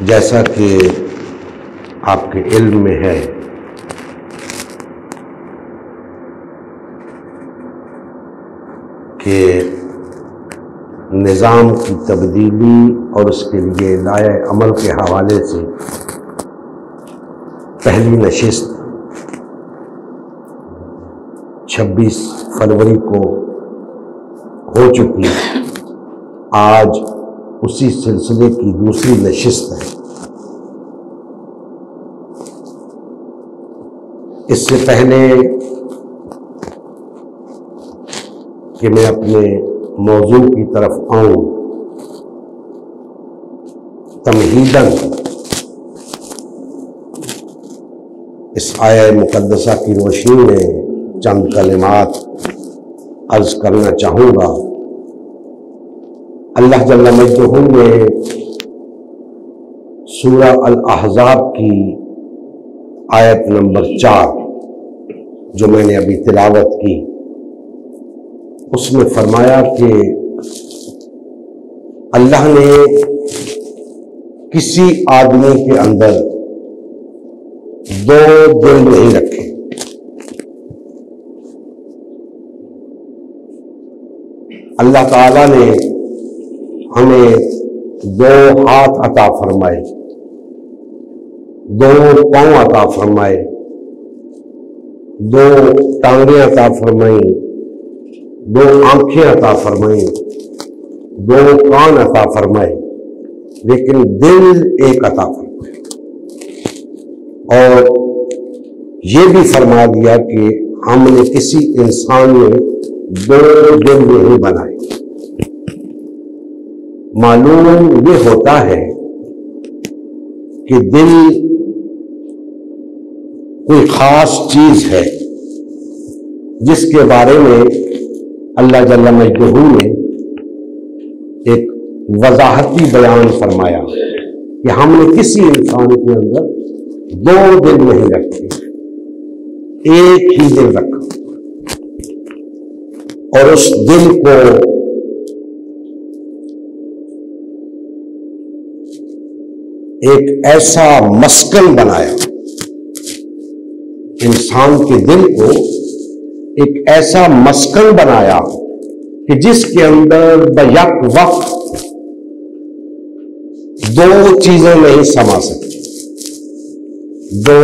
जैसा कि आपके इल्म में है कि निज़ाम की तब्दीली और उसके लिए लाए अमल के हवाले से पहली नशिस्त 26 फरवरी को हो चुकी। आज उसी सिलसिले की दूसरी नशिस्त है। इससे पहले कि मैं अपने मौजू की तरफ आऊं, तमहीदन इस आया मुकद्दसा की रोशनी में चंद कलिमात अर्ज करना चाहूँगा। अल्लाह जल्ल मजदूहू ने सूरा अल-अहज़ाब की आयत नंबर 4 जो मैंने अभी तिलावत की, उसमें फरमाया कि अल्लाह ने किसी आदमी के अंदर 2 दिल नहीं रखे। अल्लाह ताला ने हमें 2 हाथ अता फरमाए, 2 पांव अता फरमाए, 2 टांगें अता फरमाई, 2 आंखें अता फरमाई, 2 कान अता फरमाए, लेकिन दिल एक अता फरमाए। और ये भी फरमा दिया कि हमने किसी इंसान में 2 दिल नहीं बनाए। मालूम ये होता है कि दिल कोई खास चीज है जिसके बारे में अल्लाह जल्ल मजदूहू ने एक वजाहती बयान फरमाया कि हमने किसी इंसान के अंदर 2 दिल नहीं रखे, एक ही दिल रखा। और उस दिल को एक ऐसा मस्कन बनाया, इंसान के दिल को एक ऐसा मस्कन बनाया कि जिसके अंदर बयक वक्त 2 चीजें नहीं समा सकती, 2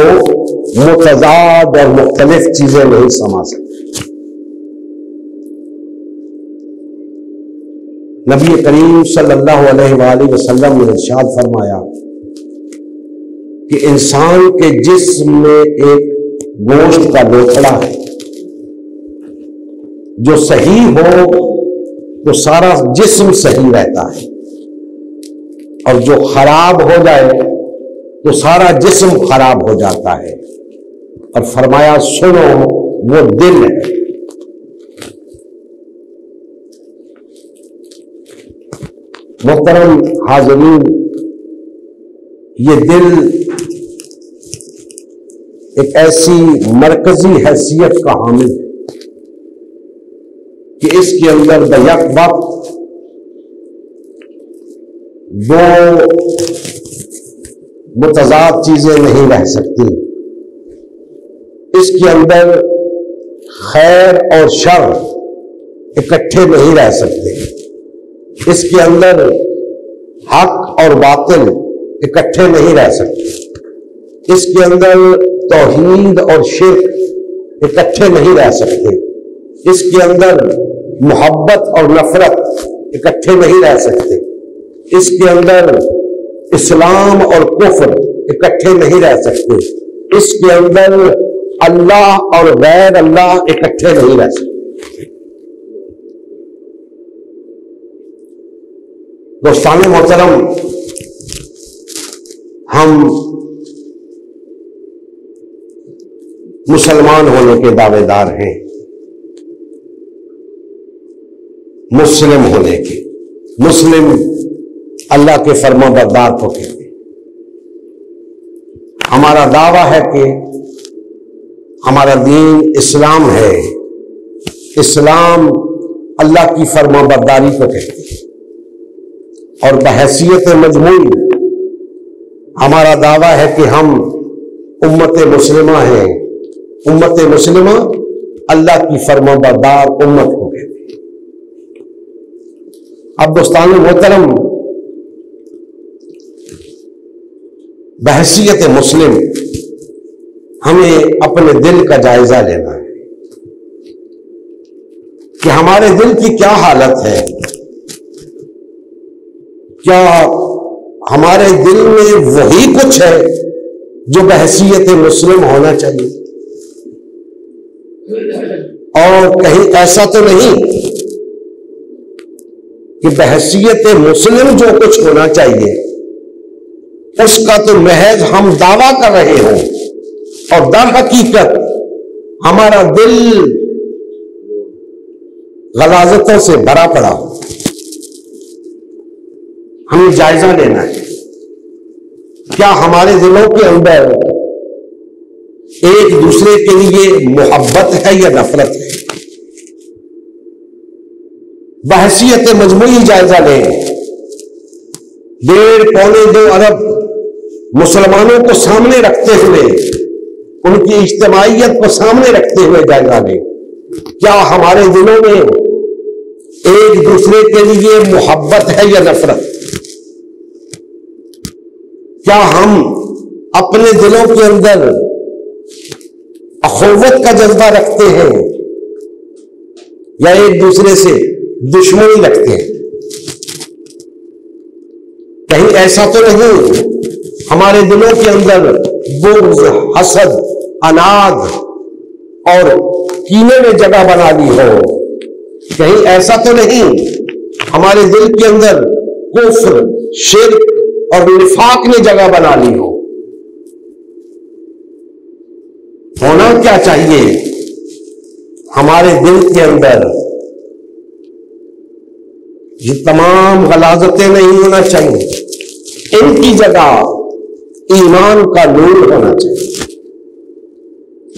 मुतजाद और मुख्तलिफ चीजें नहीं समा सकती। नबी करीम सल्लल्लाहु अलैहि वसल्लम ने इरशाद फरमाया कि इंसान के जिस्म में एक गोश्त का लोथड़ा है, जो सही हो तो सारा जिस्म सही रहता है, और जो खराब हो जाए तो सारा जिस्म खराब हो जाता है। और फरमाया सुनो, वो दिल है। मुहतरम हाज़रीन, ये दिल एक ऐसी मरकजी हैसियत का हामिल है कि इसके अंदर बयक वक्त 2 मुतजाद चीजें नहीं रह सकती। इसके अंदर खैर और शर इकट्ठे नहीं रह सकते। इसके अंदर हक और बातिल इकट्ठे नहीं रह सकते। इसके अंदर तौहीद और शिर्क इकट्ठे नहीं रह सकते। इसके अंदर मोहब्बत और नफरत इकट्ठे नहीं रह सकते। इसके अंदर इस्लाम और कुफ्र इकट्ठे नहीं रह सकते। इसके अंदर अल्लाह और गैर अल्लाह इकट्ठे नहीं रह सकते। दोस्तान मोहतरम, हम मुसलमान होने के दावेदार हैं, मुस्लिम होने के। मुस्लिम अल्लाह के फरमाबरदार को कहते हैं। हमारा दावा है कि हमारा दीन इस्लाम है। इस्लाम अल्लाह की फरमाबरदारी को कहते हैं और बहैसियत मजमूई हमारा दावा है कि हम उम्मत मुस्लिमा हैं। उम्मत मुस्लिमा अल्लाह की फरमाबरदार उम्मत को कहते हैं। अब दोस्तान मोहतरम, बहैसियत मुस्लिम हमें अपने दिल का जायजा लेना है कि हमारे दिल की क्या हालत है। क्या हमारे दिल में वही कुछ है जो बहैसियत मुस्लिम होना चाहिए, और कहीं ऐसा तो नहीं कि बहैसियत मुस्लिम जो कुछ होना चाहिए उसका तो महज हम दावा कर रहे हों और दर हकीकत हमारा दिल गलाजतों से भरा पड़ा हो। हमें जायजा लेना है, क्या हमारे दिलों के अंदर एक दूसरे के लिए मोहब्बत है या नफरत है। बहैसियत मजमूई जायजा लें। 1.25-2 अरब मुसलमानों को सामने रखते हुए, उनकी इज्तिमाइयत को सामने रखते हुए जायजा लें, क्या हमारे दिलों में एक दूसरे के लिए मोहब्बत है या नफरत। क्या हम अपने दिलों के अंदर अखुवत का जज्बा रखते हैं या एक दूसरे से दुश्मनी रखते हैं। कहीं ऐसा तो नहीं हमारे दिलों के अंदर बुग़्ज़, हसद, अनाद और कीने में जगह बना ली हो। कहीं ऐसा तो नहीं हमारे दिल के अंदर कुफ्र, शिर्क और निफाक ने जगह बना ली हो। होना क्या चाहिए हमारे दिल के अंदर, ये तमाम गलाजतें नहीं होना चाहिए, इनकी जगह ईमान का नूर होना चाहिए,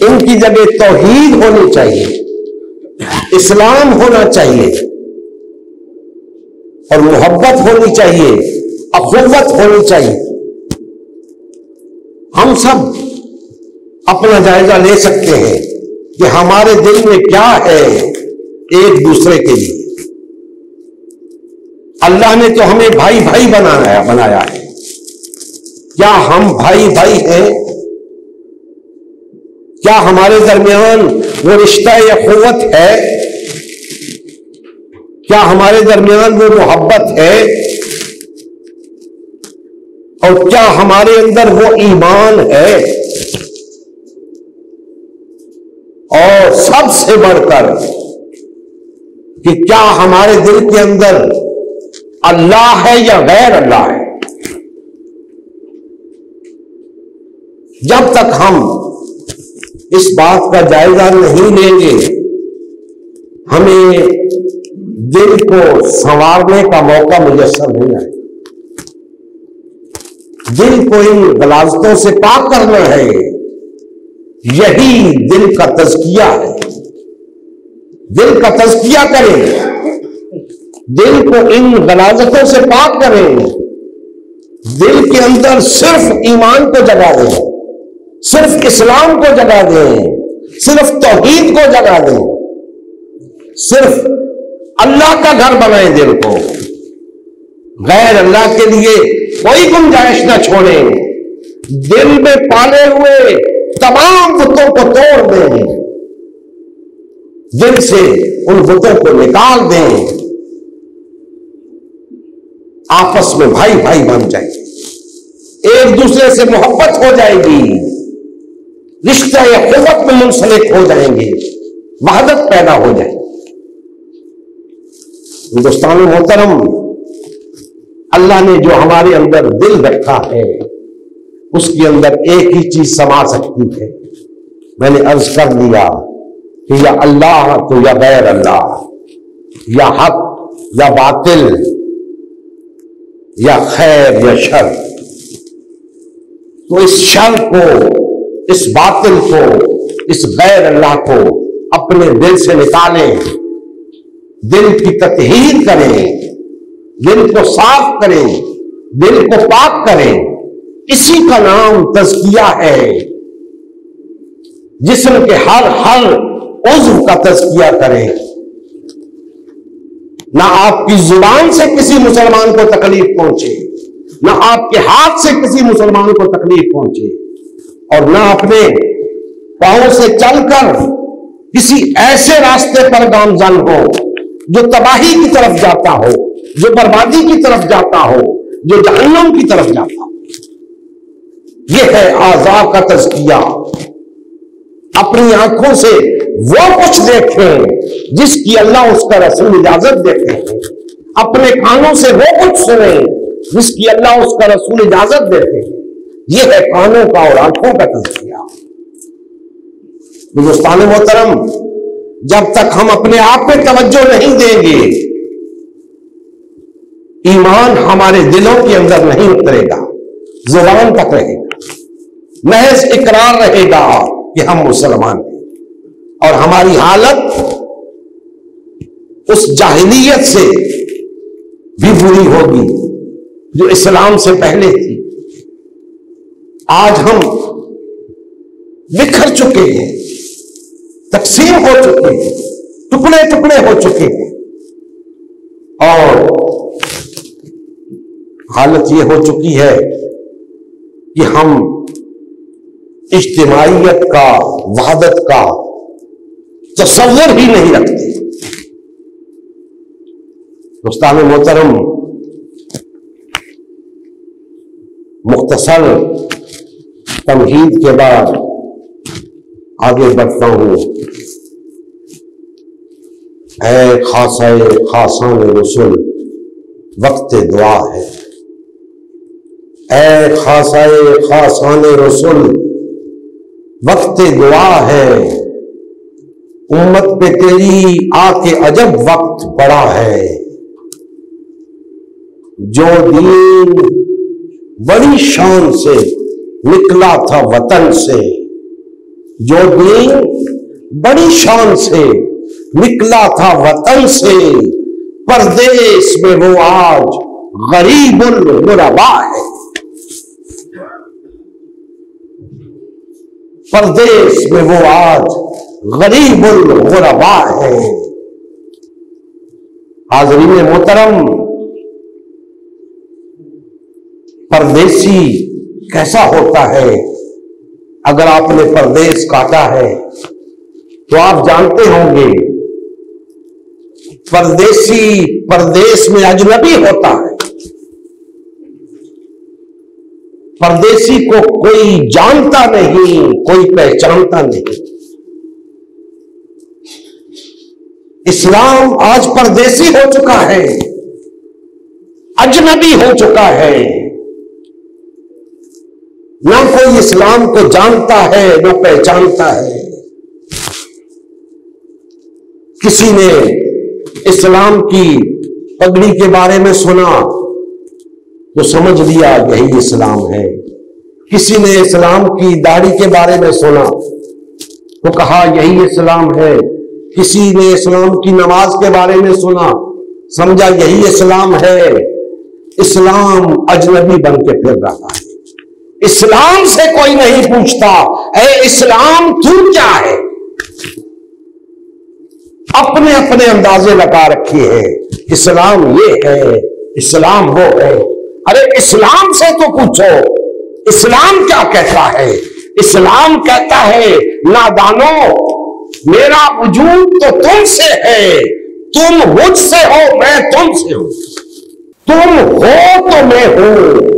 इनकी जगह तौहीद होनी चाहिए, इस्लाम होना चाहिए और मोहब्बत होनी चाहिए, अखुवत होनी चाहिए। हम सब अपना जायजा ले सकते हैं कि हमारे दिल में क्या है एक दूसरे के लिए। अल्लाह ने तो हमें भाई भाई बनाया है। क्या हम भाई भाई हैं? क्या हमारे दरमियान वो रिश्ता या अखुवत है? क्या हमारे दरमियान वो मोहब्बत है? और क्या हमारे अंदर वो ईमान है? और सबसे बढ़कर कि क्या हमारे दिल के अंदर अल्लाह है या गैर अल्लाह है। जब तक हम इस बात का जायजा नहीं लेंगे, हमें दिल को संवारने का मौका मुयस्सर नहीं आएगा। दिल को इन गलाजतों से पाक करना है, यही दिल का तज़किया है। दिल का तज़किया करें, दिल को इन गलाजतों से पाक करें, दिल के अंदर सिर्फ ईमान को जगा दें, सिर्फ इस्लाम को जगा दें, सिर्फ तौहीद को जगा दें, सिर्फ अल्लाह का घर बनाएं दिल को। गैर अल्लाह के लिए कोई गुंजाइश न छोड़ें। दिल में पाले हुए तमाम बुतों को तोड़ दें, दिल से उन बुतों को निकाल दें, आपस में भाई भाई बन जाएंगे, एक दूसरे से मोहब्बत हो जाएगी, रिश्ता या क़ुव्वत में मुंसलिक हो जाएंगे, वहदत पैदा हो जाएगी। हिंदुस्तान मोहतरम, अल्लाह ने जो हमारे अंदर दिल रखा है उसके अंदर एक ही चीज समा सकती है। मैंने अर्ज कर दिया कि या अल्लाह तो या गैर अल्लाह, या हक या बातिल, या खैर या शर। तो इस शर को, इस बातिल को, इस गैर अल्लाह को अपने दिल से निकालें, दिल की तत्हीर करें, दिल को साफ करें, दिल को पाक करें, इसी का नाम तज़किया है। जिस्म के हर उज़्व का तज़किया करें। ना आपकी जुबान से किसी मुसलमान को तकलीफ पहुंचे, ना आपके हाथ से किसी मुसलमान को तकलीफ पहुंचे, और ना अपने पांव से चलकर किसी ऐसे रास्ते पर गामजन हो जो तबाही की तरफ जाता हो, जो बर्बादी की तरफ जाता हो, जो जहन्नम की तरफ जाता हो। यह है आज़ा का तज़किया। अपनी आंखों से वो कुछ देखें जिसकी अल्लाह उसका रसूल इजाजत देते हैं। अपने कानों से वो कुछ सुने जिसकी अल्लाह उसका रसूल इजाजत देते हैं। यह है कानों का और आंखों का तज़किया। दोस्तान मोहतरम, जब तक हम अपने आप पे तवज्जो नहीं देंगे, ईमान हमारे दिलों के अंदर नहीं उतरेगा, जुबान तक रहेगा, महज इकरार रहेगा कि हम मुसलमान हैं, और हमारी हालत उस जाहिलियत से भी बुरी होगी जो इस्लाम से पहले थी। आज हम बिखर चुके हैं, तकसीम हो चुके हैं, टुकड़े टुकड़े हो चुके हैं, और हालत यह हो चुकी है कि हम इज्तिमाइयत का, वहदत का तसव्वुर ही नहीं रखते। दोस्तान मोहतरम, मुख्तसर तमहीद के बाद आगे बढ़ता हूं। ऐ खासाए खासान रसूल वक्त दुआ है। ऐ खासाए खासान रसूल वक्त दुआ है। उम्मत पे तेरी आके अजब वक्त पड़ा है। जो दीन बड़ी शान से निकला था वतन से, जो दीन बड़ी शान से निकला था वतन से, परदेश में वो आज गरीबुल गुरबा है। परदेश में वो आज गरीबुल गुरबा है। हाज़रीन मोहतरम, परदेसी कैसा होता है? अगर आपने परदेश काटा है तो आप जानते होंगे, परदेसी परदेश में अजनबी होता है। परदेसी को कोई जानता नहीं, कोई पहचानता नहीं। इस्लाम आज परदेसी हो चुका है, अजनबी हो चुका है। ना कोई इस्लाम को जानता है, ना पहचानता है। किसी ने इस्लाम की पगड़ी के बारे में सुना तो समझ लिया यही इस्लाम है। किसी ने इस्लाम की दाढ़ी के बारे में सुना तो कहा यही इस्लाम है। किसी ने इस्लाम की नमाज के बारे में सुना, समझा यही इस्लाम है। इस्लाम अजनबी बन के फिर रहा है। इस्लाम से कोई नहीं पूछता, ऐ इस्लाम तू क्या है? अपने अपने अंदाजे लगा रखे हैं। इस्लाम ये है, इस्लाम वो है। अरे इस्लाम से तो पूछो, इस्लाम क्या कहता है? इस्लाम कहता है, नादानो, मेरा वजूद तो तुमसे है, तुम मुझसे हो, मैं तुमसे हूं। तुम हो तो मैं हूं,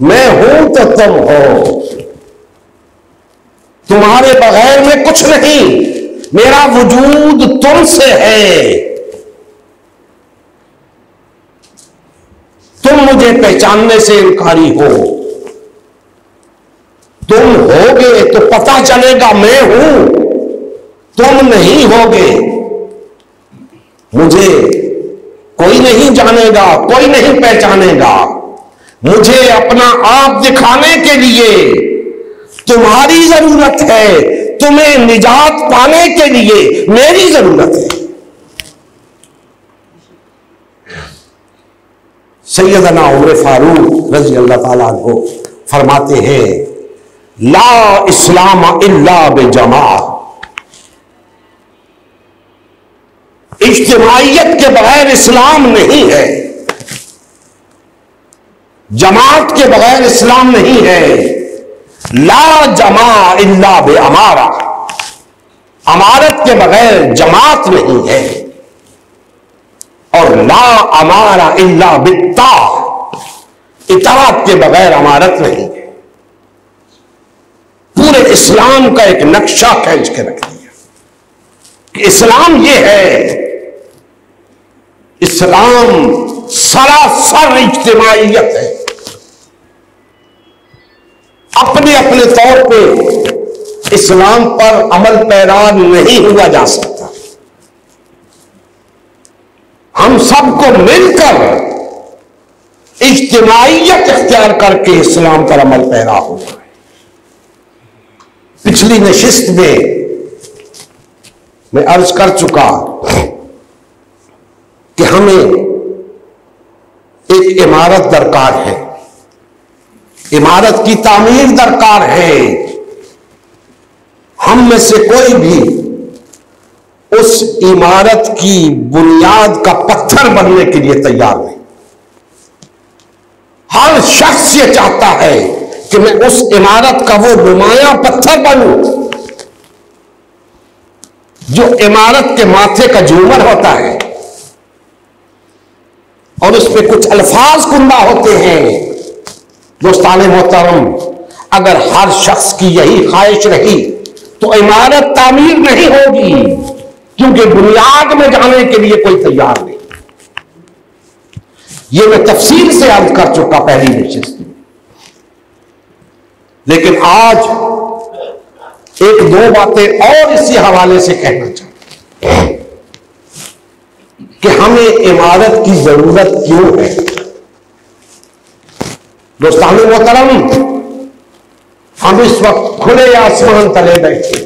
मैं हूं तो तुम हो। तुम्हारे बगैर में कुछ नहीं, मेरा वजूद तुमसे है। तुम मुझे पहचानने से इनकारी हो। तुम होगे तो पता चलेगा मैं हूं, तुम नहीं होगे मुझे कोई नहीं जानेगा, कोई नहीं पहचानेगा। मुझे अपना आप दिखाने के लिए तुम्हारी जरूरत है, तुम्हें निजात पाने के लिए मेरी जरूरत है। सैयदना उमर फारूक रज़ी अल्लाह ताला अन्हु फरमाते हैं ला इस्लाम इल्ला बेजमा, इज्तिमाइयत के बगैर इस्लाम नहीं है, जमात के बगैर इस्लाम नहीं है। ला जमा इल्ला बे अमारा, अमारत के बगैर जमात नहीं है। और ला अमारा इल्ला बित्ता, इताअत के बगैर अमारत नहीं है। पूरे इस्लाम का एक नक्शा खींच के रख दिया कि इस्लाम ये है, इस्लाम सरासर इज्तिमाइयत है। अपने अपने तौर पे इस्लाम पर अमल पैरा नहीं हुआ जा सकता। हम सबको मिलकर इज्तिमाइयत इख्तियार करके इस्लाम पर अमल पैरा हुआ है। पिछली नशिस्त में मैं अर्ज कर चुका कि हमें एक इमारत दरकार है, इमारत की तामीर दरकार है। हम में से कोई भी उस इमारत की बुनियाद का पत्थर बनने के लिए तैयार नहीं। हर शख्स ये चाहता है कि मैं उस इमारत का वो नुमाया पत्थर बनूं जो इमारत के माथे का झूमर होता है और उसमें कुछ अल्फाज कुंदा होते हैं। दोस्ताने मोहतरम, अगर हर शख्स की यही ख्वाहिश रही तो इमारत तामीर नहीं होगी, क्योंकि बुनियाद में जाने के लिए कोई तैयार नहीं। यह मैं तफसील से अर्ज कर चुका पहली नशिस्त में, लेकिन आज एक दो बातें और इसी हवाले से कहना चाहता हूं कि हमें इमारत की जरूरत क्यों है। दोस्तानो मोहतरम, हम इस वक्त खुले आसमान तले बैठे,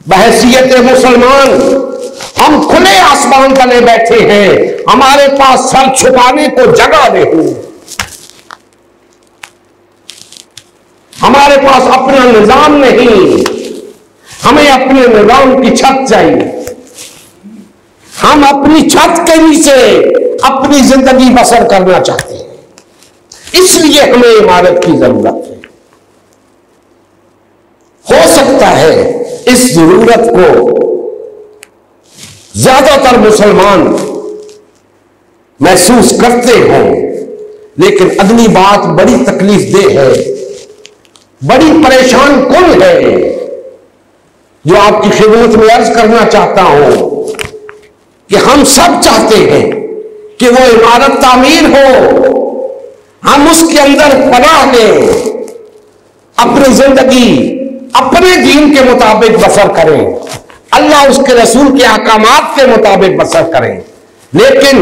बहैसियत मुसलमान हम खुले आसमान तले बैठे हैं। हमारे पास सर छुपाने को जगह नहीं, हमारे पास अपना निजाम नहीं, हमें अपने निजाम की छत चाहिए। हम अपनी छत के नीचे अपनी जिंदगी बसर करना चाहते हैं, इसलिए हमें इमारत की जरूरत है। हो सकता है इस जरूरत को ज्यादातर मुसलमान महसूस करते हों, लेकिन अगली बात बड़ी तकलीफ देह है, बड़ी परेशान कुल है, जो आपकी खिदमत में अर्ज करना चाहता हूं कि हम सब चाहते हैं कि वो इमारत तामीर हो, हम उसके अंदर पनाह लें, अपनी जिंदगी अपने दीन के मुताबिक बसर करें, अल्लाह उसके रसूल के अहकामात के मुताबिक बसर करें। लेकिन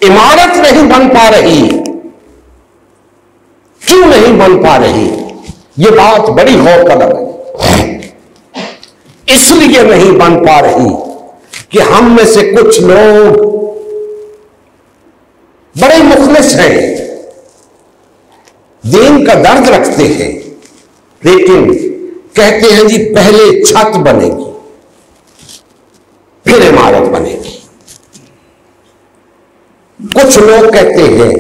इमारत नहीं बन पा रही, क्यों नहीं बन पा रही? ये बात बड़ी गौर तलब है। इसलिए नहीं बन पा रही कि हम में से कुछ लोग बड़े मुखलिस हैं, दीन का दर्द रखते हैं, लेकिन कहते हैं जी पहले छत बनेगी फिर इमारत बनेगी। कुछ लोग कहते हैं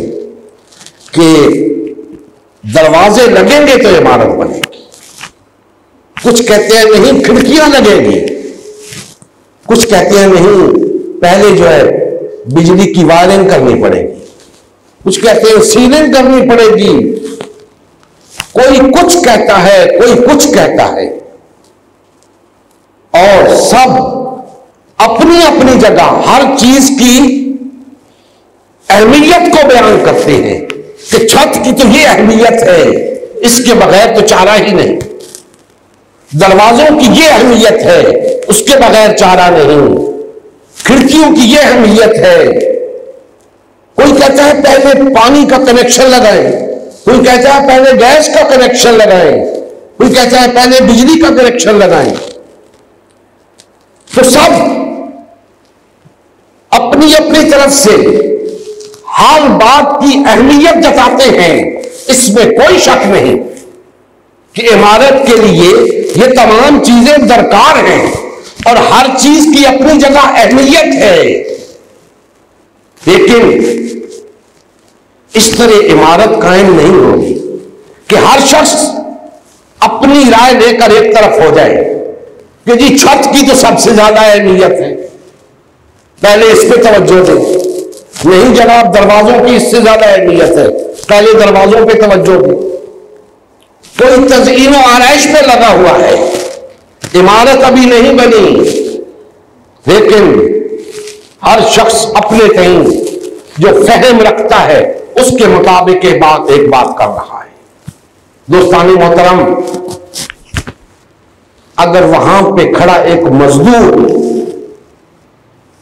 कि दरवाजे लगेंगे तो इमारत बनेगी, कुछ कहते हैं नहीं खिड़कियां लगेगी, कुछ कहते हैं नहीं पहले जो है बिजली की वायरिंग करनी पड़ेगी, कुछ कहते हैं सीलिंग करनी पड़ेगी, कोई कुछ कहता है, कोई कुछ कहता है, और सब अपनी अपनी जगह हर चीज की अहमियत को बयान करते हैं कि छत की तो ये अहमियत है, इसके बगैर तो चारा ही नहीं, दरवाजों की ये अहमियत है, उसके बगैर चारा नहीं, खिड़कियों की ये अहमियत है। कोई कहता है पहले पानी का कनेक्शन लगाएं, कोई कहता है पहले गैस का कनेक्शन लगाएं, कोई कहता है पहले बिजली का कनेक्शन लगाएं। तो सब अपनी अपनी तरफ से हर बात की अहमियत जताते हैं। इसमें कोई शक नहीं कि इमारत के लिए ये तमाम चीजें दरकार हैं और हर चीज की अपनी जगह अहमियत है, लेकिन इस तरह इमारत कायम नहीं होगी कि हर शख्स अपनी राय लेकर एक तरफ हो जाए कि जी छत की तो सबसे ज्यादा अहमियत है, पहले इस पे तवज्जो दें। नहीं जनाब, दरवाजों की इससे ज्यादा अहमियत है, पहले दरवाजों पे तवज्जो दें। कोई तज़ीन और आराइश पे लगा हुआ है, इमारत अभी नहीं बनी, लेकिन हर शख्स अपने कहीं जो फहम रखता है उसके मुताबिक एक बात कर रहा है। दोस्तानी मोहतरम, अगर वहां पे खड़ा एक मजदूर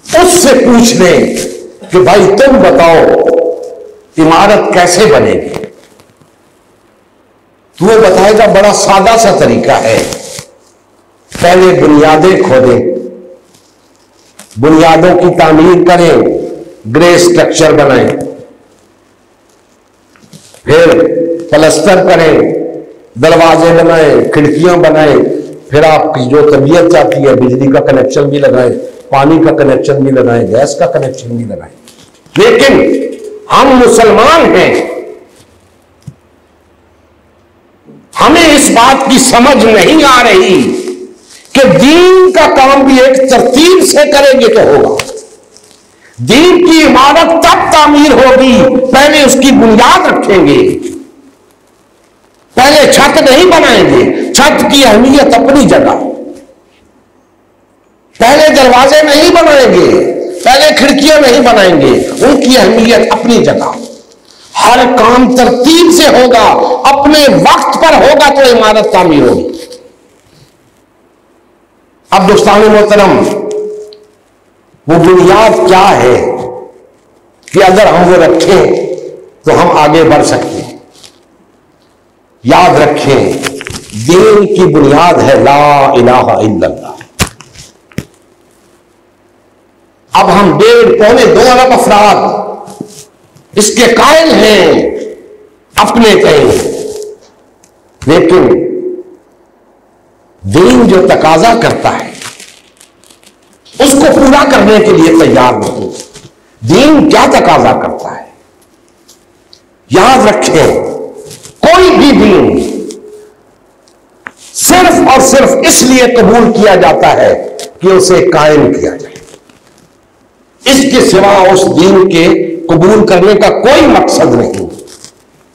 उससे पूछ ले कि भाई तुम बताओ इमारत कैसे बनेगी, तो वो बताएगा बड़ा सादा सा तरीका है, पहले बुनियादें खोदें, बुनियादों की तामीर करें, ग्रे स्ट्रक्चर बनाएं, फिर प्लास्टर करें, दरवाजे बनाएं, खिड़कियां बनाएं, फिर आपकी जो तबीयत चाहती है बिजली का कनेक्शन भी लगाएं, पानी का कनेक्शन भी लगाएं, गैस का कनेक्शन भी लगाएं। लेकिन हम मुसलमान हैं, हमें इस बात की समझ नहीं आ रही कि दीन का काम भी एक तरतीब से करेंगे तो होगा। दीन की इमारत तब तामीर होगी, पहले उसकी बुनियाद रखेंगे, पहले छत नहीं बनाएंगे, छत की अहमियत अपनी जगह, पहले दरवाजे नहीं बनाएंगे, पहले खिड़कियां नहीं बनाएंगे, उनकी अहमियत अपनी जगह। हर काम तरतीब से होगा, अपने वक्त पर होगा तो इमारत तामीर होगी। अब दोस्तान मोहतरम, वो बुनियाद क्या है कि अगर हम वो रखें तो हम आगे बढ़ सकते हैं। याद रखें, दीन की बुनियाद है ला इलाहा इल्लल्लाह। अब हम 1.5-2 अरब अफराद इसके कायल हैं अपने कहीं, लेकिन दीन जो तकाजा करता है उसको पूरा करने के लिए तैयार नहीं। दीन क्या तकाजा करता है? याद रखें, कोई भी दीन सिर्फ और सिर्फ इसलिए कबूल किया जाता है कि उसे कायम किया जाए। इसके सिवा उस दीन के कबूल करने का कोई मकसद नहीं।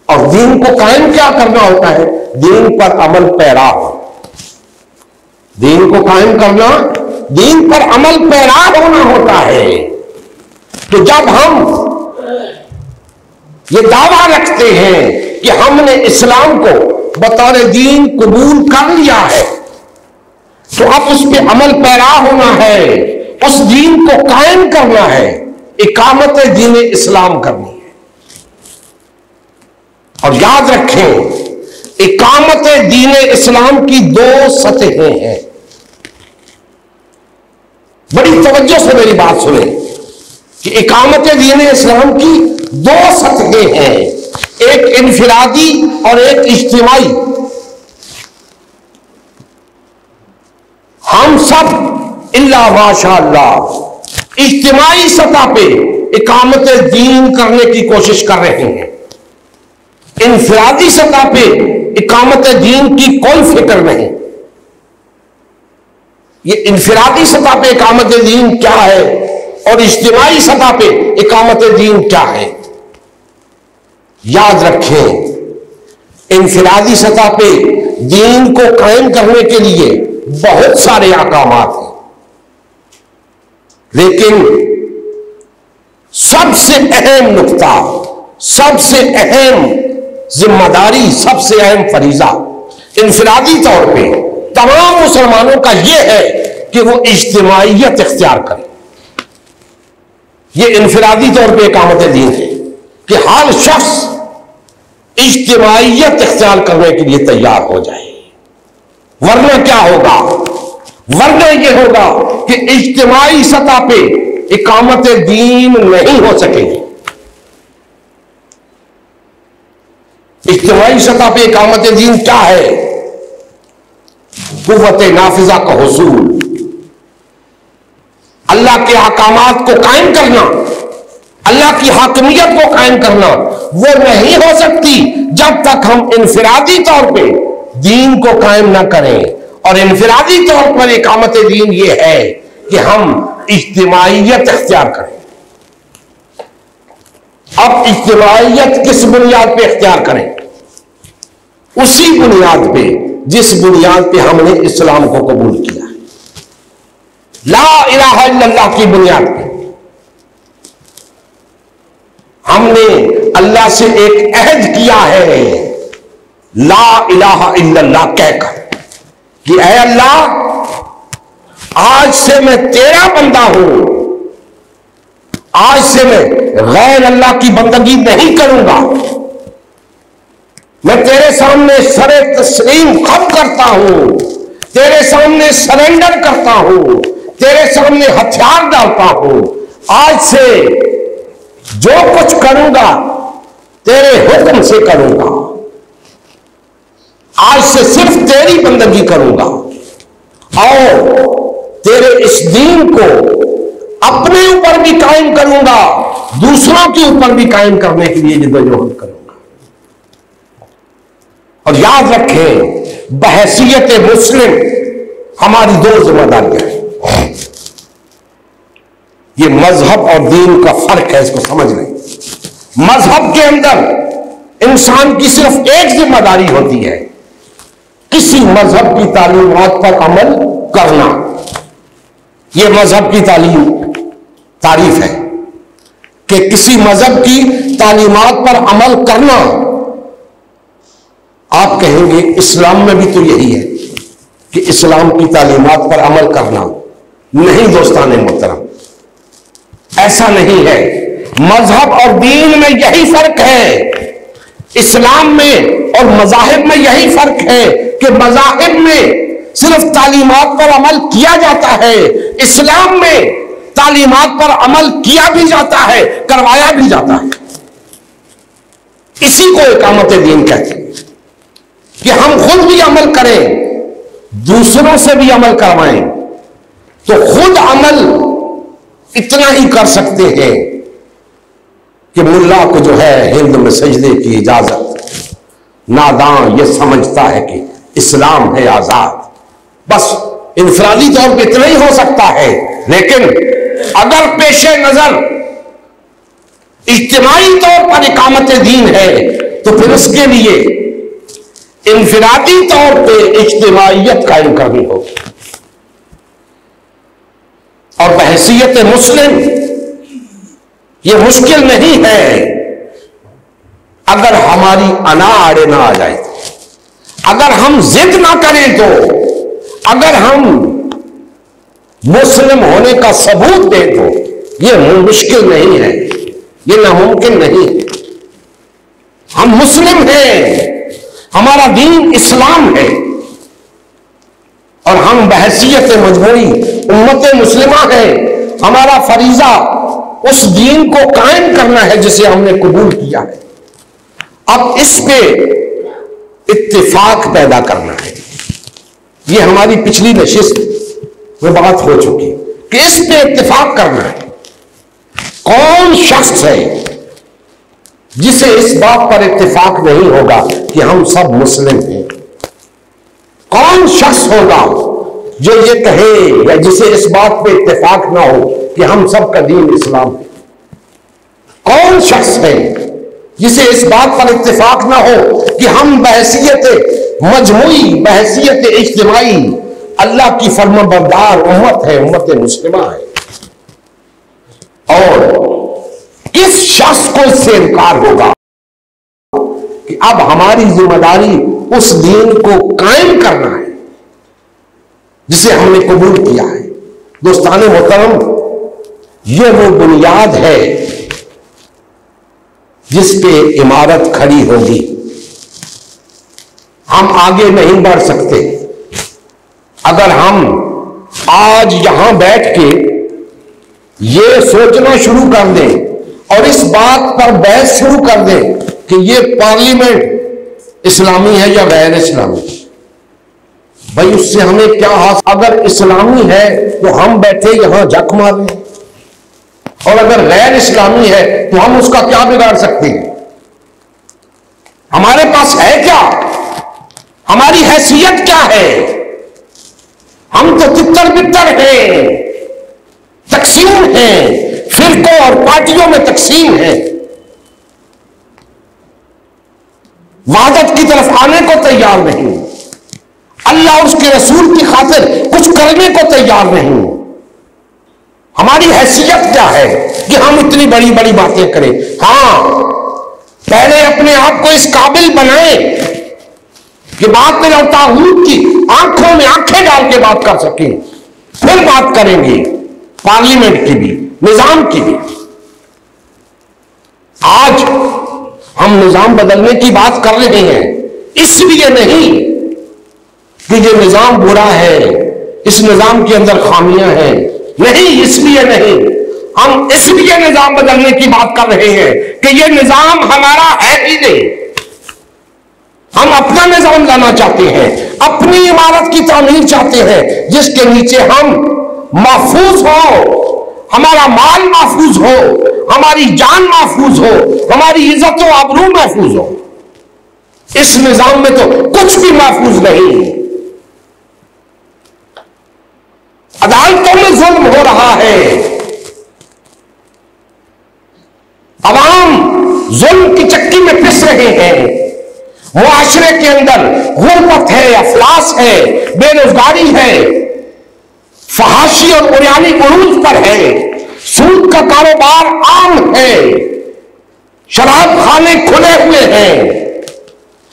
और दीन को कायम क्या करना होता है? दीन पर अमल पैरा हो। दीन को कायम करना, दीन पर अमल पैरा होना होता है। तो जब हम ये दावा रखते हैं कि हमने इस्लाम को बतौर दीन कबूल कर लिया है, तो अब उस पर अमल पैरा होना है, उस दीन को कायम करना है, इकामत दीन इस्लाम करनी है। और याद रखें, इकामत दीन इस्लाम की 2 सतहें हैं। बड़ी तवज्जो से मेरी बात सुने कि इकामत दीन इस्लाम की 2 सतहें हैं, एक इनफिरादी और एक इज्तिमाई। हम सब इल्ला माशाअल्लाह इज्तिमाई सतह पे इकामत दीन करने की कोशिश कर रहे हैं। इनफिरादी सतह पे इकामत दीन की कोई फिक्र नहीं। ये इनफिरादी सतह पे इकामत दीन क्या है और इज्तिमाई सतह पे इकामत दीन क्या है? याद रखें, इनफिरादी सतह पे दीन को कायम करने के लिए बहुत सारे अहकामात हैं, लेकिन सबसे अहम नुक्ता, सबसे अहम जिम्मेदारी, सबसे अहम फरीजा इनफिरादी तौर पे तमाम मुसलमानों का यह है कि वो इज्तिमाइयत इख्तियार करें। ये इनफिरादी तौर पे इकामत दीन है कि हर शख्स इज्तिमाइयत इख्तियार करने के लिए तैयार हो जाए। वरना क्या होगा? वरना यह होगा कि इज्तिमाई सतह पे इकामत दीन नहीं हो सकेगी। इज्तिमाई सतह पे इकामत दीन क्या है? कुव्वत नाफिजा का हुसूल, अल्लाह के अहकामात को कायम करना, अल्लाह की हाकिमियत को कायम करना, वो नहीं हो सकती जब तक हम इनफिरादी तौर पे दीन को कायम ना करें। और इनफिरादी तौर पर इकामत दीन ये है कि हम इज्तिमाइयत इख्तियार करें। अब इज्तिमाइयत किस बुनियाद पे इख्तियार करें? उसी बुनियाद पे जिस बुनियाद पे हमने इस्लाम को कबूल किया, ला इलाहा इल्लल्लाह की बुनियाद पे। हमने अल्लाह से एक अहद किया है, ला इलाहा इल्लल्लाह कहकर कि ऐ अल्लाह, आज से मैं तेरा बंदा हूं, आज से मैं गैर अल्लाह की बंदगी नहीं करूंगा, मैं तेरे सामने सरे तस्लीम खम करता हूं, तेरे सामने सरेंडर करता हूं, तेरे सामने हथियार डालता हूं। आज से जो कुछ करूंगा तेरे हुक्म से करूंगा, आज से सिर्फ तेरी बंदगी करूंगा और तेरे इस दीन को अपने ऊपर भी कायम करूंगा, दूसरों के ऊपर भी कायम करने के लिए जद्दोजहद करूंगा। और याद रखें, बहैसियत मुस्लिम हमारी दो जिम्मेदारियां हैं। ये मजहब और दीन का फर्क है, इसको समझ लें। मजहब के अंदर इंसान की सिर्फ एक जिम्मेदारी होती है, किसी मजहब की तालीमात पर अमल करना। यह मजहब की तारीफ है कि किसी मजहब की तालीमात पर अमल करना। आप कहेंगे इस्लाम में भी तो यही है कि इस्लाम की तालीमात पर अमल करना। नहीं दोस्ताने मोहतरम, ऐसा नहीं है। मजहब और दीन में यही फर्क है, इस्लाम में और मजाहिब में यही फर्क है कि मजाहिब में सिर्फ तालीमात पर अमल किया जाता है, इस्लाम में तालीमात पर अमल किया भी जाता है, करवाया भी जाता है। इसी को इकामत दीन कहते हैं कि हम खुद भी अमल करें, दूसरों से भी अमल करवाएं। तो खुद अमल इतना ही कर सकते हैं कि मुल्ला को जो है हिंद में सजदे की इजाजत, नादान ये समझता है कि इस्लाम है आजाद। बस इंफरादी तौर पर इतना ही हो सकता है। लेकिन अगर पेशे नजर इज्तिमाई तौर पर इकामत दीन है तो फिर उसके लिए इंफरादी तौर पे इज्तिमाइयत कायम करनी होगी। और बहैसियत मुस्लिम ये मुश्किल नहीं है अगर हमारी अना आड़े ना आ जाए, अगर हम जिद ना करें, तो अगर हम मुस्लिम होने का सबूत दें तो ये मुश्किल नहीं है, ये नामुमकिन नहीं है। हम मुस्लिम हैं, हमारा दीन इस्लाम है और हम बहैसियत मजबूरी उम्मत मुस्लिमा है। हमारा फरीजा उस दीन को कायम करना है जिसे हमने कबूल किया है। अब इस पे इत्तिफाक पैदा करना है। ये हमारी पिछली नशिस्त में बात हो चुकी कि इस पे इत्तिफाक करना है। कौन शख्स है जिसे इस बात पर इत्तिफाक नहीं होगा कि हम सब मुस्लिम हैं? कौन शख्स होगा जो ये कहे या जिसे इस बात पे इत्तिफाक ना हो कि हम सब का दीन इस्लाम है? कौन शख्स है जिसे इस बात पर इत्तिफाक ना हो कि हम बहैसियत मजमूई, बहैसियत इज्तिमाई अल्लाह की फर्माबरदार उम्मत है, उम्मत मुस्लिमा है? और किस शख्स को इससे इनकार होगा कि अब हमारी जिम्मेदारी उस दीन को कायम करना है जिसे हमने कबूल किया है? दोस्ताने मोहतरम, यह वो बुनियाद है जिस पे इमारत खड़ी होगी। हम आगे नहीं बढ़ सकते अगर हम आज यहां बैठ के ये सोचना शुरू कर दें और इस बात पर बहस शुरू कर दें कि ये पार्लियामेंट इस्लामी है या गैर इस्लामी। भाई उससे हमें क्या हासिल। अगर इस्लामी है तो हम बैठे यहां झक मार रहे हैं, और अगर गैर इस्लामी है तो हम उसका क्या बिगाड़ सकते हैं। हमारे पास है क्या, हमारी हैसियत क्या है। हम तो तितर बितर हैं, तकसीम हैं, फिरकों और पार्टियों में तकसीम है, वहादत की तरफ आने को तैयार नहीं, अल्लाह उसके रसूल की खातिर कुछ करने को तैयार नहीं। हमारी हैसियत क्या है कि हम इतनी बड़ी बड़ी बातें करें। हां, पहले अपने आप को इस काबिल बनाएं कि बात में तागूत की आंखों में आंखें डाल के बात कर सकें, फिर बात करेंगे पार्लियामेंट की भी, निजाम की भी। आज हम निजाम बदलने की बात कर रहे हैं, इसलिए नहीं कि ये निजाम बुरा है, इस निजाम के अंदर खामियां हैं, नहीं, इसलिए नहीं। हम इसलिए निजाम बदलने की बात कर रहे हैं कि ये निजाम हमारा है ही नहीं। हम अपना निजाम लाना चाहते हैं, अपनी इमारत की तामीर चाहते हैं, जिसके नीचे हम महफूज हो, हमारा माल महफूज हो, हमारी जान महफूज हो, हमारी इज्जत और आबरू महफूज हो। इस निजाम में तो कुछ भी महफूज नहीं। अदालतों में जुल्म हो रहा है, अवाम जुल्म की चक्की में पिस रहे हैं, मुआशरे के अंदर गुर्बत है, अफलास है, बेरोजगारी है, फहाशी और बुनियादी उरूज पर है, सूद का कारोबार आम है, शराब खाने खुले हुए हैं।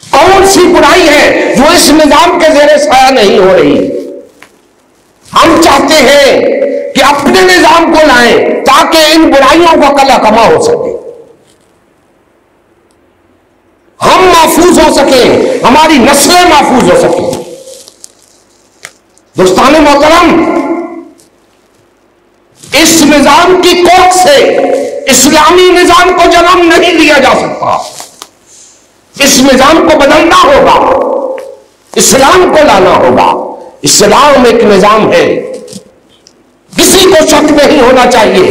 कौन सी बुराई है जो इस निजाम के जेरे साया नहीं हो रही। हम चाहते हैं कि अपने निजाम को लाएं ताकि इन बुराइयों का कला कमा हो सके, हम महफूज हो सके, हमारी नस्लें महफूज हो सके। दोस्ताने मोहतरम, इस निजाम की कोख से इस्लामी निजाम को जन्म नहीं दिया जा सकता। इस निजाम को बदलना होगा, इस्लाम को लाना होगा। इस्लाम एक निजाम है, किसी को शक नहीं होना चाहिए।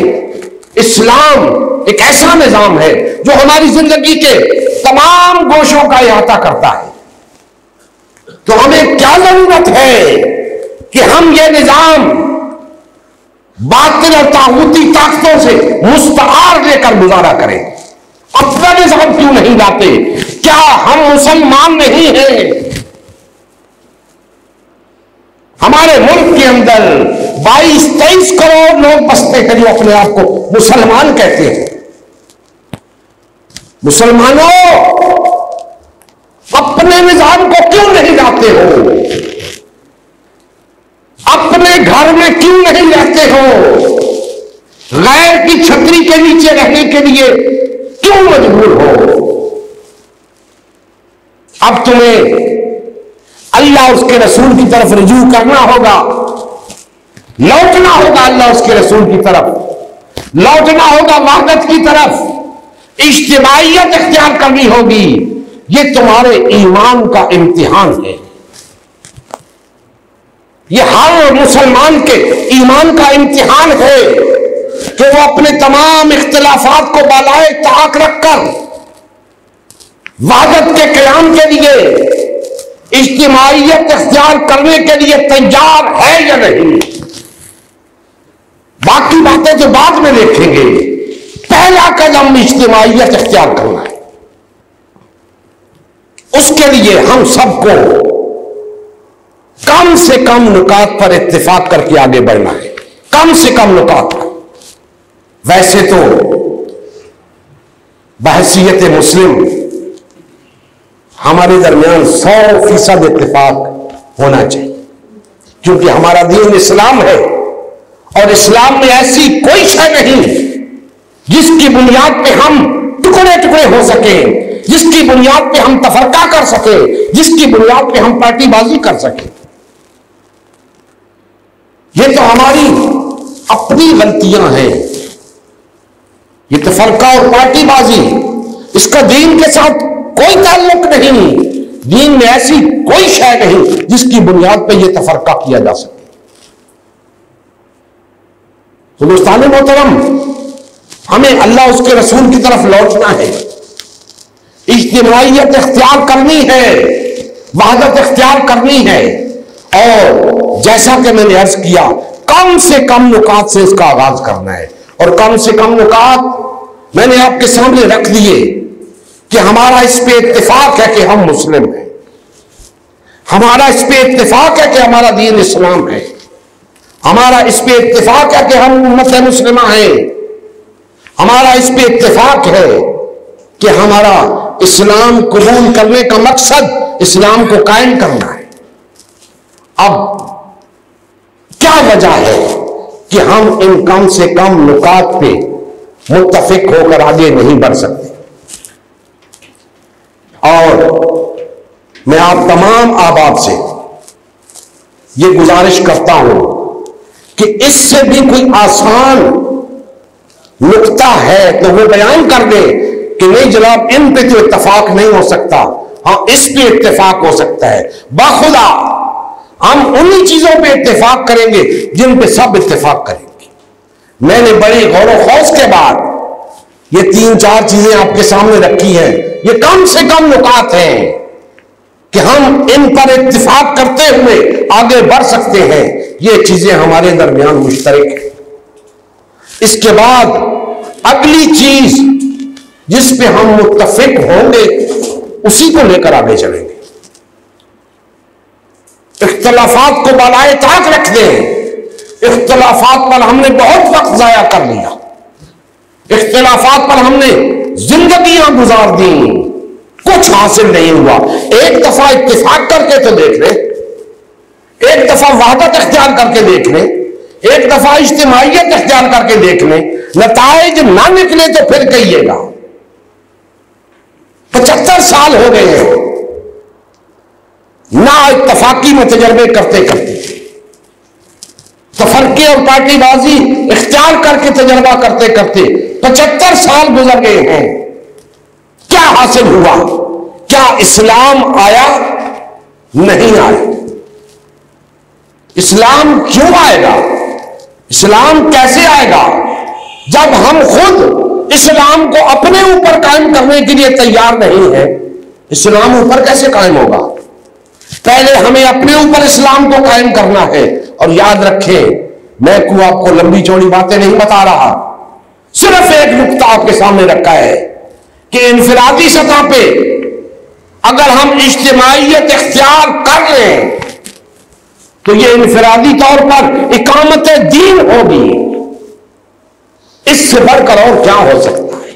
इस्लाम एक ऐसा निजाम है जो हमारी जिंदगी के तमाम गोशों का अहाता करता है। तो हमें क्या जरूरत है कि हम ये निजाम बातिल और तागूती ताकतों से मुस्तआर लेकर गुजारा करें। अपना निजाम क्यों नहीं लाते? क्या हम मुसलमान नहीं हैं? हमारे मुल्क के अंदर 22-23 करोड़ लोग बसते हैं जो अपने आप को मुसलमान कहते हैं। मुसलमानों, अपने निजाम को क्यों नहीं लाते हो? अपने घर में क्यों नहीं रहते हो? गैर की छतरी के नीचे रहने के लिए क्यों मजबूर हो? अब तुम्हें अल्लाह उसके रसूल की तरफ रुजू करना होगा, लौटना होगा अल्लाह उसके रसूल की तरफ, लौटना होगा वहदत की तरफ, इज्तिमाइयत इख्तियार करनी होगी। ये तुम्हारे ईमान का इम्तिहान है, ये हर मुसलमान के ईमान का इम्तिहान है कि वो अपने तमाम इख्तिलाफात को बालाए ताक रखकर वहदत के क़याम के लिए, इज्तिमाइयत इख्तियार करने के लिए तैयार है या नहीं। बाकी बातें तो बाद में देखेंगे, पहला कदम इज्तिमाइयत इख्तियार करना है। उसके लिए हम सबको कम से कम नुकात पर इत्तिफाक करके आगे बढ़ना है, कम से कम नुकात पर। वैसे तो बहसीयत मुस्लिम हमारे दरमियान 100% इत्तिफाक होना चाहिए, क्योंकि हमारा दीन इस्लाम है और इस्लाम में ऐसी कोई शय नहीं जिसकी बुनियाद पे हम टुकड़े टुकड़े हो सके, जिसकी बुनियाद पे हम तफरका कर सके, जिसकी बुनियाद पे हम पार्टीबाजी कर सके। ये तो हमारी अपनी गलतियां हैं। ये तफरका और पार्टीबाजी, इसका दीन के साथ कोई ताल्लुक नहीं। दीन में ऐसी कोई शय नहीं जिसकी बुनियाद पर यह तफरका किया जा सके। तो दोस्तान मोहतरम, हमें अल्लाह उसके रसूल की तरफ लौटना है, इज्तिमाइयत इख्तियार करनी है, वहदत इख्तियार करनी है, और जैसा कि मैंने अर्ज किया, कम से कम नुकात से इसका आगाज करना है। और कम से कम नुकात मैंने आपके सामने रख दिए कि हमारा इस पे इत्तेफाक है कि हम मुस्लिम हैं, हमारा इस पे इत्तेफाक है कि हमारा दीन इस्लाम है, हमारा इस पे इत्तेफाक है कि हम उम्मत मुस्लिमा हैं, हमारा इस पे इत्तेफाक है कि हमारा इस्लाम कबूल करने का मकसद इस्लाम को कायम करना है। अब क्या वजह है कि हम इन कम से कम नुकात पे मुत्तफिक होकर आगे नहीं बढ़ सकते? और मैं आप तमाम अहबाब से ये गुजारिश करता हूं कि इससे भी कोई आसान नुक्ता है तो वो बयान कर दे कि नहीं जनाब, इन पे तो इत्तेफाक नहीं हो सकता, हाँ इस पे इत्तेफाक हो सकता है। बाखुदा हम उन्हीं चीजों पे इत्तेफाक करेंगे जिन पे सब इत्तेफाक करेंगे। मैंने बड़ी गौर व खौफ के बाद ये 3-4 चीजें आपके सामने रखी हैं। ये कम से कम नुकात हैं कि हम इन पर इत्तेफाक करते हुए आगे बढ़ सकते हैं। ये चीजें हमारे दरमियान मुश्तरक हैं। इसके बाद अगली चीज जिस पे हम मुत्तफिक होंगे उसी को लेकर आगे चलेंगे। इख्तलाफात को बनाए ताक रख दें। इख्तलाफात पर हमने बहुत वक्त जाया कर लिया, इख्तलाफात पर हमने जिंदगियां गुजार दी, कुछ हासिल नहीं हुआ। एक दफा इत्तिफाक करके तो देख ले, एक दफा वहदत इख्तियार करके देख ले, एक दफा इज्तिमाइयत इख्तियार करके देख ले, नताइज ना निकले तो फिर कहिएगा। 75 साल हो गए हैं ना इत्तफाकी में तजर्बे करते करते, तफरके और पार्टीबाजी इख्तियार करके तजर्बा करते करते 75 साल गुजर गए हैं। क्या हासिल हुआ? क्या इस्लाम आया? नहीं आया। इस्लाम क्यों आएगा? इस्लाम कैसे आएगा जब हम खुद इस्लाम को अपने ऊपर कायम करने के लिए तैयार नहीं है? इस्लाम ऊपर कैसे कायम होगा? पहले हमें अपने ऊपर इस्लाम को कायम करना है। और याद रखें, मैं को आपको लंबी चौड़ी बातें नहीं बता रहा, सिर्फ एक नुक्ता आपके सामने रखा है कि इनफिरादी सतह पे अगर हम इज्तिमाइयत इख्तियार कर लें तो ये इनफिरादी तौर पर इकामत दीन होगी। इससे बढ़कर और क्या हो सकता है?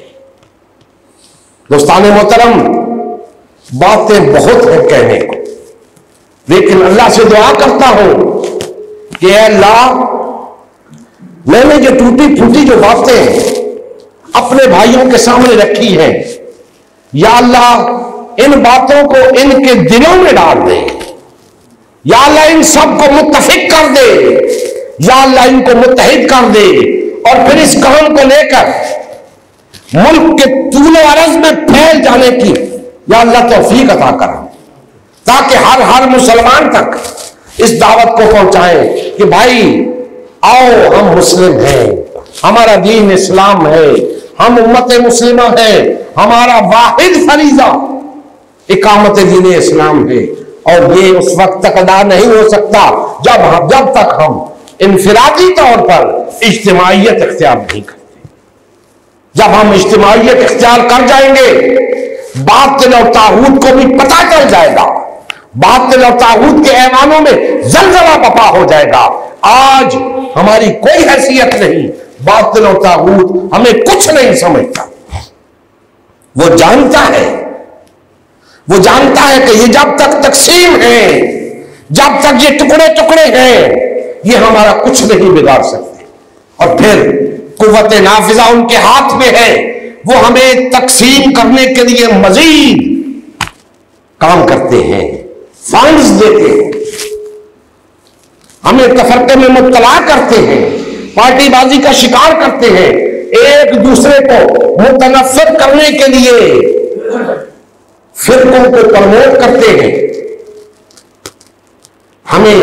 दोस्तान मोहतरम, बातें बहुत है कहने को, लेकिन अल्लाह से दुआ करता हूं कि अल्लाह, मैंने जो टूटी फूटी जो बातें अपने भाइयों के सामने रखी हैं, या अल्लाह इन बातों को इनके दिलों में डाल दे, या अल्लाह इन सब को मुत्तफिक कर दे, या अल्लाह इनको मुत्तहिद कर दे, और फिर इस काम को लेकर मुल्क के तूल अर्ज में फैल जाने की या अल्लाह तौफीक अता कर, ताकि हर मुसलमान तक इस दावत को पहुंचाएं कि भाई आओ, हम मुस्लिम हैं, हमारा दीन इस्लाम है, हम उम्मत मुस्लिमा है, हमारा वाहिद फरीजा इकामत दीन इस्लाम है। और ये उस वक्त तक अदा नहीं हो सकता जब तक हम इनफिरादी तौर पर इज्तिमाइयत इख्तियार नहीं करते। जब हम इज्तिमाइयत इख्तियार कर जाएंगे, बातिल और तागूत को भी पता चल जाएगा, बातिल और तागूत के ऐवानों में जलजला बपा हो जाएगा। आज हमारी कोई हैसियत नहीं, बातिल और तागूत हमें कुछ नहीं समझता। वो जानता है कि ये जब तक तकसीम है, जब तक ये टुकड़े टुकड़े हैं, ये हमारा कुछ नहीं बिगाड़ सकते। और फिर कुव्वत नाफिजा उनके हाथ में है, वो हमें तकसीम करने के लिए मजीद काम करते हैं, फंड्स देते हैं, हमें तफरके में मुब्तला करते हैं, पार्टीबाजी का शिकार करते हैं, एक दूसरे को मुतनफ़्फ़िर करने के लिए फिरकों को प्रमोट करते हैं। हमें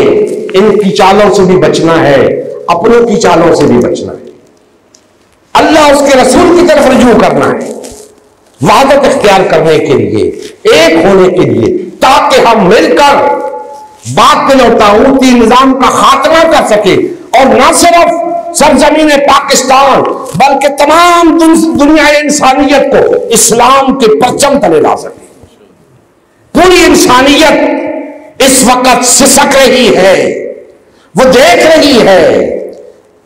इनकी चालों से भी बचना है, अपनों की चालों से भी बचना है। अल्लाह उसके रसूल की तरफ रुजू करना है, वहादत इख्तियार करने के लिए, एक होने के लिए, ताकि हम मिलकर बातिल और तागूती निजाम का खात्मा कर सके और न सिर्फ सरजमीन पाकिस्तान बल्कि तमाम दुनिया इंसानियत को इस्लाम के परचम तले ला सके। पूरी इंसानियत इस वक्त सिसक रही है, वो देख रही है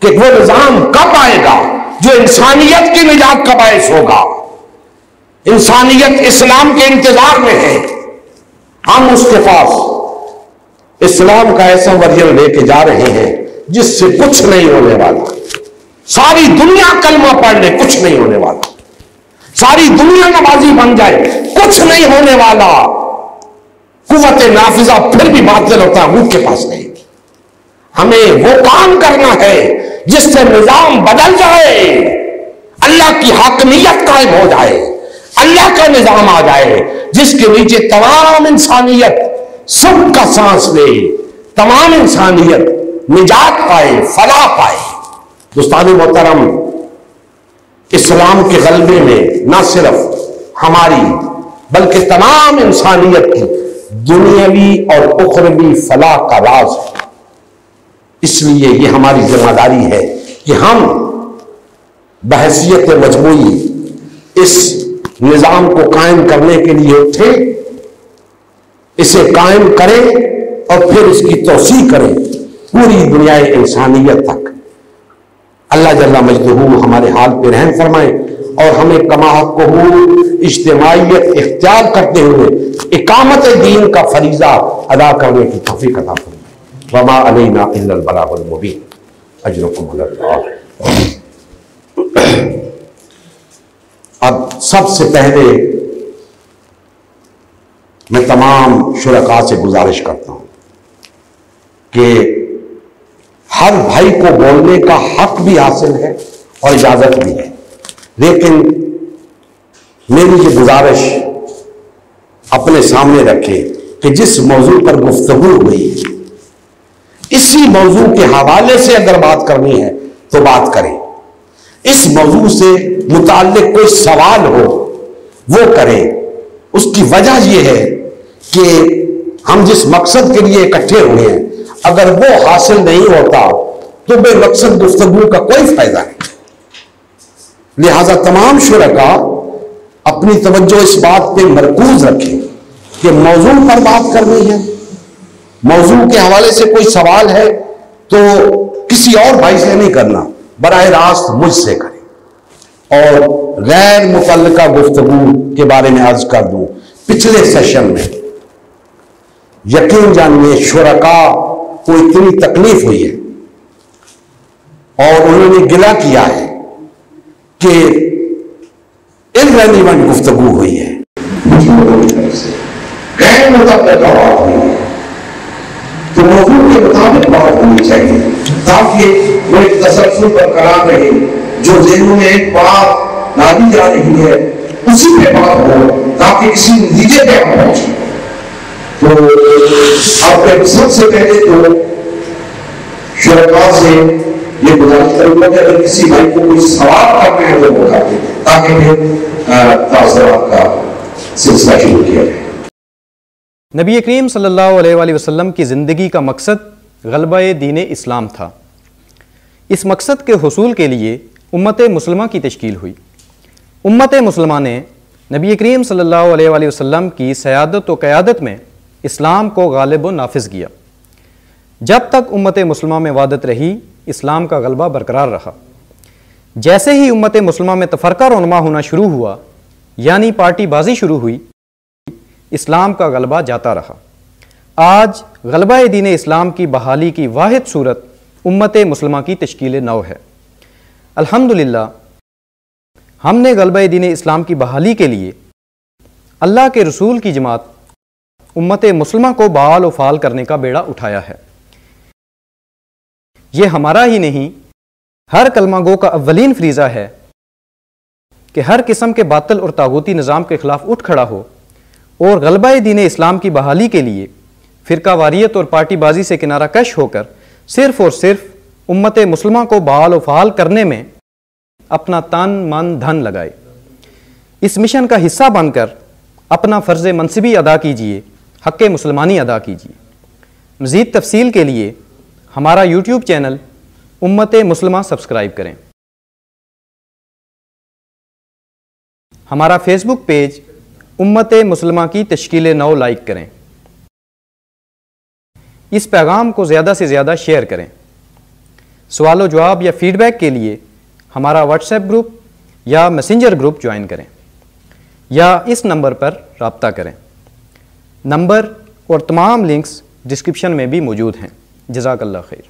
कि वो निजाम कब आएगा जो इंसानियत की निजात का बायस होगा। इंसानियत इस्लाम के इंतजार में है। हम उसके पास इस्लाम का ऐसा वर्जन लेके जा रहे हैं जिससे कुछ नहीं होने वाला। सारी दुनिया कलमा पढ़ ले, कुछ नहीं होने वाला। सारी दुनिया नमाजी बन जाए, कुछ नहीं होने वाला। कुव्वत नाफिजा फिर भी बातिल होता है, मुंह के पास नहीं। हमें वो काम करना है जिससे निजाम बदल जाए, अल्लाह की हाकमियत कायम हो जाए, अल्लाह का निजाम आ जाए, जिसके नीचे तमाम इंसानियत सुख का सांस ले, तमाम इंसानियत निजात पाए, फलाह पाए। दोस्तान मोहतरम, इस्लाम के गलबे में न सिर्फ हमारी बल्कि तमाम इंसानियत की दुनियावी और उखरवी फलाह का राज है। इसलिए यह हमारी जिम्मेदारी है कि हम बहैसियत मजमूई इस निजाम को कायम करने के लिए उठे, इसे कायम करें और फिर इसकी तौसीह करें पूरी दुनिया इंसानियत तक। अल्लाह जल्ला मजदहू हमारे हाल पे रहम फरमाए और हमें कमाहक़हू इज्तिमाइयत इख्तियार करते हुए इकामत दीन का फरीजा अदा करने की तौफीक अता फरमाए। वमा अलैना इल्लल बलागुल मुबीन। अजरुकुम अल्लाह। अब सबसे पहले मैं तमाम शुरका से गुजारिश करता हूं कि हर भाई को बोलने का हक भी हासिल है और इजाजत भी है, लेकिन मेरी ये गुजारिश अपने सामने रखे कि जिस मौजू पर गुफ्तगू हुई इसी मौजू के हवाले से अगर बात करनी है तो बात करें। इस मौजू से मुताल्लिक कोई सवाल हो वो करें। उसकी वजह यह है कि हम जिस मकसद के लिए इकट्ठे हुए हैं, अगर वो हासिल नहीं होता तो बेमकसद गुफ्तगू का कोई फायदा नहीं। लिहाजा तमाम शुरका अपनी तवज्जो इस बात पे मरकूज रखें कि मौजू पर बात करनी है। मौजू के हवाले से कोई सवाल है तो किसी और भाई से नहीं करना, बराह रास्त मुझसे करें। और गैर मुतल्लिका गुफ्तगू के बारे में अर्ज कर दूं, पिछले सेशन में यकीन जानिए शुरका को इतनी तकलीफ हुई है और उन्होंने गिला किया है कि इर्रेलेवेंट गुफ्तगू हुई है, गैर मुतल्लिका बात हुई है। तो मौजू के मुताबिक बात होनी चाहिए ताकि वो एक तसल्सल बरकरार रहे। जो ज़हनों में एक बात डाली जा रही है उसी पे बात हो ताकि किसी नतीजे पे हम पहुंचे। तो आपके सबसे पहले तो शुरका से ये गुजारिश करूंगा कि अगर किसी भाई को कोई सवाल करना है तो वो कर दे ताकि फिर तासुरात का सिलसिला शुरू किया जाए। नबी करीम सल्लल्लाहु अलैहि वसल्लम की ज़िंदगी का मकसद ग़लबा-ए दीन इस्लाम था। इस मकसद के हुसूल के लिए उम्मत मुस्लिमा की तश्कील हुई। उम्मत मुस्लिमा ने नबी करीम सल्लल्लाहु अलैहि वसल्लम की सयादत व क़यादत में इस्लाम को गालिब व नाफिज़ किया। जब तक उम्मत मुस्लिमा में वादत रही, इस्लाम का गलबा बरकरार रहा। जैसे ही उम्मत मुस्लिमा में तफरका रोनमा होना शुरू हुआ, यानी पार्टीबाजी शुरू हुई, इस्लाम का गलबा जाता रहा। आज गलबा-ए दीन इस्लाम की बहाली की वाहिद सूरत उम्मत मुस्लिमा की तश्कील नौ है। अल्हम्दुलिल्लाह, हमने गलबा-ए दीन इस्लाम की बहाली के लिए अल्लाह के रसूल की जमात उम्मत मुस्लिमा को बाल व फाल करने का बेड़ा उठाया है। यह हमारा ही नहीं, हर कलमागो का अव्वलीन फरीज़ा है कि हर किस्म के बातिल और तागूती निज़ाम के खिलाफ उठ खड़ा हो और गलबा दीन इस्लाम की बहाली के लिए फ़िरका वारियत और पार्टीबाजी से किनारा कश होकर सिर्फ़ और सिर्फ उम्मत मुस्लिमा को बहाल व फ़ाल करने में अपना तन मन धन लगाए। इस मिशन का हिस्सा बनकर अपना फ़र्ज़ मनसिबी अदा कीजिए, हक़ मुसलमानी अदा कीजिए। मज़ीद तफ़सील के लिए हमारा यूट्यूब चैनल उम्मत मुस्लिमा सब्सक्राइब करें। हमारा फेसबुक पेज उम्मत मुस्लिमा की तश्कील नौ लाइक करें। इस पैगाम को ज़्यादा से ज़्यादा शेयर करें। सवाल जवाब या फ़ीडबैक के लिए हमारा व्हाट्सएप ग्रुप या मैसेंजर ग्रुप ज्वाइन करें या इस नंबर पर रब्ता करें। नंबर और तमाम लिंक्स डिस्क्रिप्शन में भी मौजूद हैं। जज़ाकल्लाह खैर।